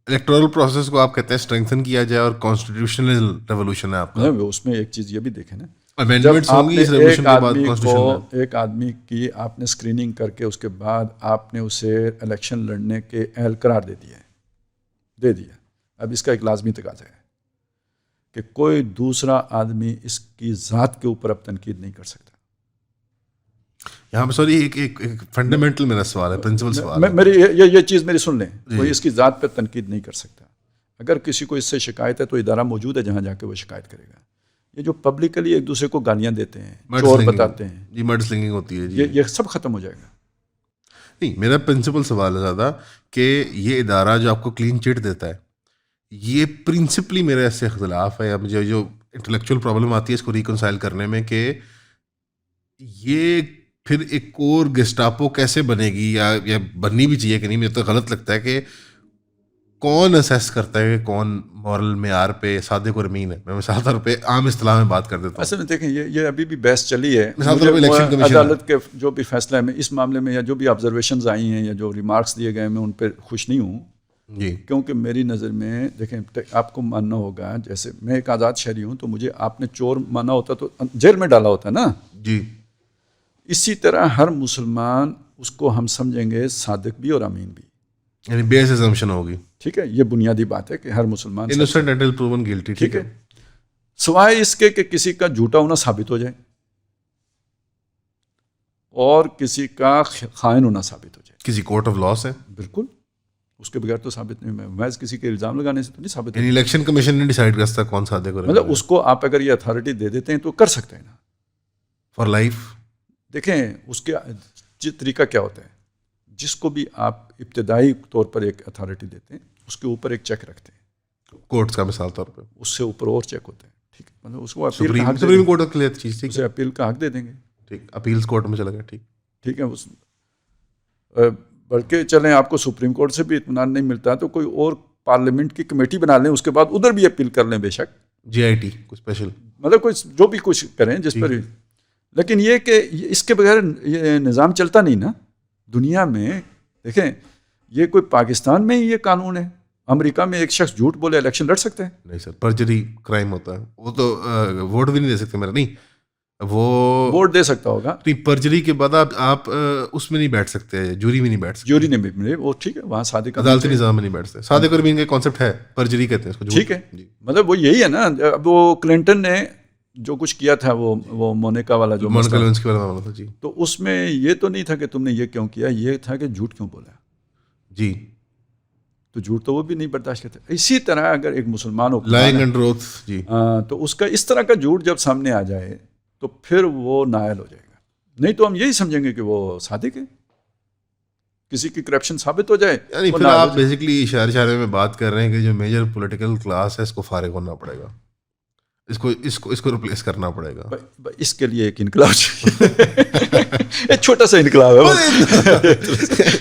Electoral process کو آپ کہتے ہیں اسٹرینتھن کیا جائے اور کانسٹیٹیوشنل ریولوشن ہے آپ کا. اس میں ایک چیز یہ بھی دیکھیں نا, امینڈمنٹس ہوں گی اس ریولوشن کے بعد کانسٹیٹیوشن میں. ایک آدمی کی آپ نے اسکریننگ کر کے اس کے بعد آپ نے اسے الیکشن لڑنے کے اہل قرار دے دیا. اب اس کا ایک لازمی تقاضا ہے کہ کوئی دوسرا آدمی اس کی ذات کے اوپر اب تنقید نہیں کر سکتا. یہاں پہ سوری ایک فنڈامنٹل میرا سوال ہے, پرنسپل سوال ہے. میری یہ چیز میری سن لیں, کوئی اس کی ذات پہ تنقید نہیں کر سکتا. اگر کسی کو اس سے شکایت ہے تو ادارہ موجود ہے جہاں جا کے وہ شکایت کرے گا. یہ جو پبلکلی ایک دوسرے کو گالیاں دیتے ہیں, چور بتاتے ہیں, جی مرڈ سلنگنگ ہوتی ہے جی, یہ سب ختم ہو جائے گا. نہیں, میرا پرنسپل سوال ہے زیادہ کہ یہ ادارہ جو آپ کو کلین چٹ دیتا ہے, یہ پرنسپلی میرے ایسے اختلاف ہے, یا مجھے جو انٹلیکچوئل پرابلم آتی ہے اس کو ریکنسائل کرنے میں, کہ یہ پھر ایک اور گیسٹاپو کیسے بنے گی, یا بننی بھی چاہیے کہ نہیں. مجھے تو غلط لگتا ہے کہ کون اسیس کرتا ہے کہ کون مورل معیار پہ صادق اور امین ہے. میں مثال طور پہ عام اصطلاح میں بات کر دیتا ہوں. اصل میں دیکھیں یہ ابھی بھی بحث چلی ہے. الیکشن عدالت کے جو بھی فیصلہ ہے, میں اس معاملے میں یا جو بھی آبزرویشنز آئی ہیں یا جو ریمارکس دیے گئے ہیں, میں ان پہ خوش نہیں ہوں جی. کیونکہ میری نظر میں دیکھیں, آپ کو ماننا ہوگا, جیسے میں ایک آزاد شہری ہوں تو مجھے آپ نے چور مانا ہوتا تو جیل میں ڈالا ہوتا نا جی. اسی طرح ہر مسلمان اس کو ہم سمجھیں گے صادق بھی اور امین بھی, یعنی بیس اسمپشن ہوگی. ٹھیک ہے, یہ بنیادی بات ہے کہ ہر مسلمان innocent until proven guilty. ٹھیک ہے, سوائے اس کے کہ کسی کا جھوٹا ہونا ثابت ہو جائے اور کسی کا خائن ہونا ثابت ہو جائے. کسی کورٹ آف لا سے بالکل, اس کے بغیر تو ثابت نہیں. محض کسی کے الزام لگانے سے تو نہیں ثابت. یعنی الیکشن کمیشن نے ڈیسائیڈ کر سکتا کون صادق ہے, مطلب اس کو آپ اگر یہ اتھارٹی دے دیتے ہیں تو کر سکتے ہیں نا فار لائف. دیکھیں اس کے طریقہ کیا ہوتا ہے, جس کو بھی آپ ابتدائی طور پر ایک اتھارٹی دیتے ہیں اس کے اوپر ایک چیک رکھتے ہیں, کورٹس کا مثال طور پہ اس سے اوپر اور چیک ہوتے ہیں. ٹھیک ہے, مطلب اس کو سپریم کورٹ کے لیے چیز, ٹھیک ہے, اپیل کا حق دے دیں گے. ٹھیک, اپیلز کورٹ میں چلا گیا. ٹھیک ہے, بلکہ چلیں آپ کو سپریم کورٹ سے بھی اطمینان نہیں ملتا تو کوئی اور پارلیمنٹ کی کمیٹی بنا لیں, اس کے بعد ادھر بھی اپیل کر لیں. بے شک GIT کوئی اسپیشل, مطلب کوئی جو بھی کچھ کریں جس پر, لیکن یہ کہ اس کے بغیر یہ نظام چلتا نہیں نا دنیا میں. دیکھیں یہ کوئی پاکستان میں ہی یہ قانون ہے, امریکہ میں ایک شخص جھوٹ بولے الیکشن لڑ سکتے ہیں؟ نہیں سر, پرجری کرائم ہوتا ہے. وہ تو ووٹ بھی نہیں دے سکتے. میرا نہیں, وہ ووٹ دے سکتا ہوگا. پرجری کے بعد آپ اس میں نہیں بیٹھ سکتے, جوری میں نہیں بیٹھ سکتے. جوری نہیں, وہ ٹھیک ہے, وہاں صادق عدالتی نظام میں نہیں بیٹھتے. صادق اور امین کا کانسیپٹ ہے, پرجری کہتے ہیں اس کو. ٹھیک ہے, مطلب وہ یہی ہے نا. اب وہ کلنٹن نے جو کچھ کیا تھا, وہ مونیکا والا جو مونیکا لیونسکی والا معاملہ تھا جی, تو اس میں یہ تو نہیں تھا کہ تم نے یہ کیوں کیا, یہ تھا کہ جھوٹ کیوں بولا جی. تو جھوٹ تو وہ بھی نہیں برداشت کرتے. اسی طرح اگر ایک مسلمان ہو لائنگ انڈر اوتھ جی, تو اس کا اس طرح کا جھوٹ جب سامنے آ جائے تو پھر وہ نائل ہو جائے گا. نہیں تو ہم یہی سمجھیں گے کہ وہ صادق ہے, کسی کی کرپشن ثابت ہو جائے. یعنی پھر آپ بیسکلی اشارے میں بات کر رہے ہیں کہ جو میجر پولیٹیکل کلاس ہے اس کو فارغ ہونا پڑے گا, اس کو ریپلیس کرنا پڑے گا. اس کے لیے ایک انقلاب ایک چھوٹا سا انقلاب ہے.